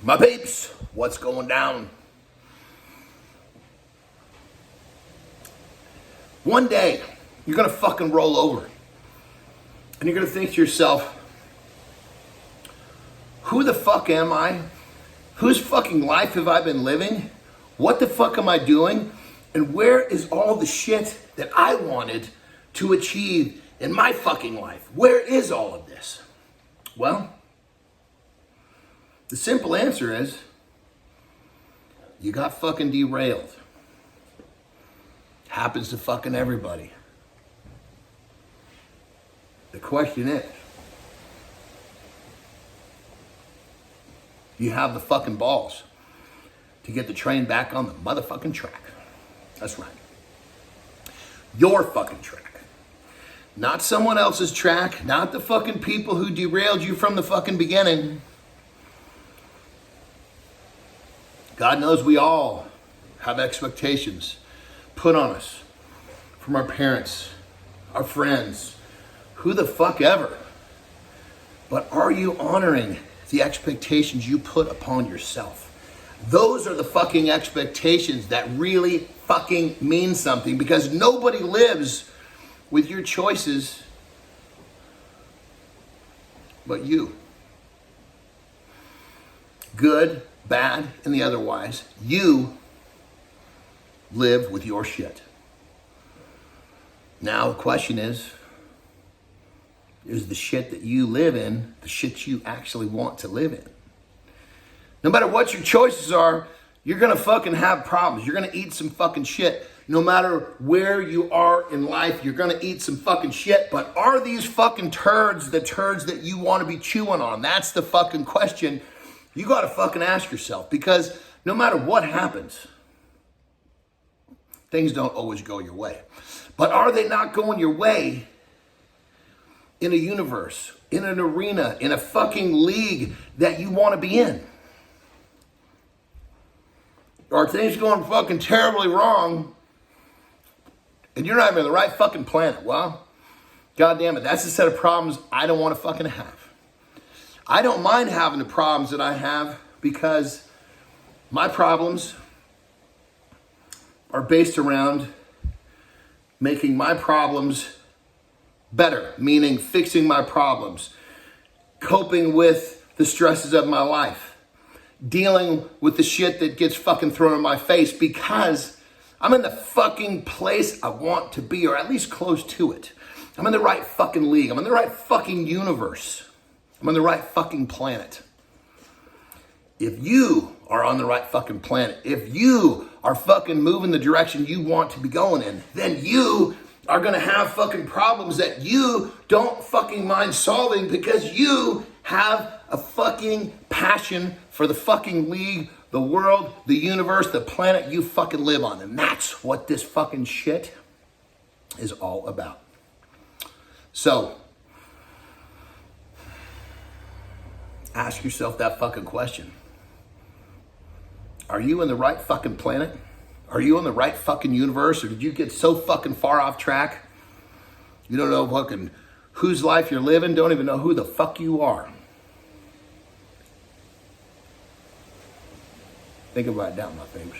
My peeps, what's going down? One day, you're gonna fucking roll over. And you're gonna think to yourself, who the fuck am I? Whose fucking life have I been living? What the fuck am I doing? And where is all the shit that I wanted to achieve in my fucking life? Where is all of this? Well, the simple answer is, you got fucking derailed. Happens to fucking everybody. The question is, do you have the fucking balls to get the train back on the motherfucking track? That's right. Your fucking track. Not someone else's track, not the fucking people who derailed you from the fucking beginning. God knows we all have expectations put on us from our parents, our friends, who the fuck ever. But are you honoring the expectations you put upon yourself? Those are the fucking expectations that really fucking mean something, because nobody lives with your choices but you. Good, bad, and the otherwise, you live with your shit. Now the question is the shit that you live in the shit you actually want to live in? No matter what your choices are, you're gonna fucking have problems. You're gonna eat some fucking shit. No matter where you are in life, you're gonna eat some fucking shit. But are these fucking turds the turds that you wanna be chewing on? That's the fucking question you gotta fucking ask yourself. Because no matter what happens, things don't always go your way. But are they not going your way in a universe, in an arena, in a fucking league that you want to be in? Are things going fucking terribly wrong and you're not even on the right fucking planet? Well, God damn it, that's a set of problems I don't want to fucking have. I don't mind having the problems that I have, because my problems are based around making my problems better, meaning fixing my problems, coping with the stresses of my life, dealing with the shit that gets fucking thrown in my face, because I'm in the fucking place I want to be, or at least close to it. I'm in the right fucking league. I'm in the right fucking universe. I'm on the right fucking planet. If you are on the right fucking planet, if you are fucking moving the direction you want to be going in, then you are gonna have fucking problems that you don't fucking mind solving, because you have a fucking passion for the fucking league, the world, the universe, the planet you fucking live on. And that's what this fucking shit is all about. So, ask yourself that fucking question. Are you in the right fucking planet? Are you in the right fucking universe? Or did you get so fucking far off track, you don't know fucking whose life you're living, don't even know who the fuck you are? Think about it down, my fingers.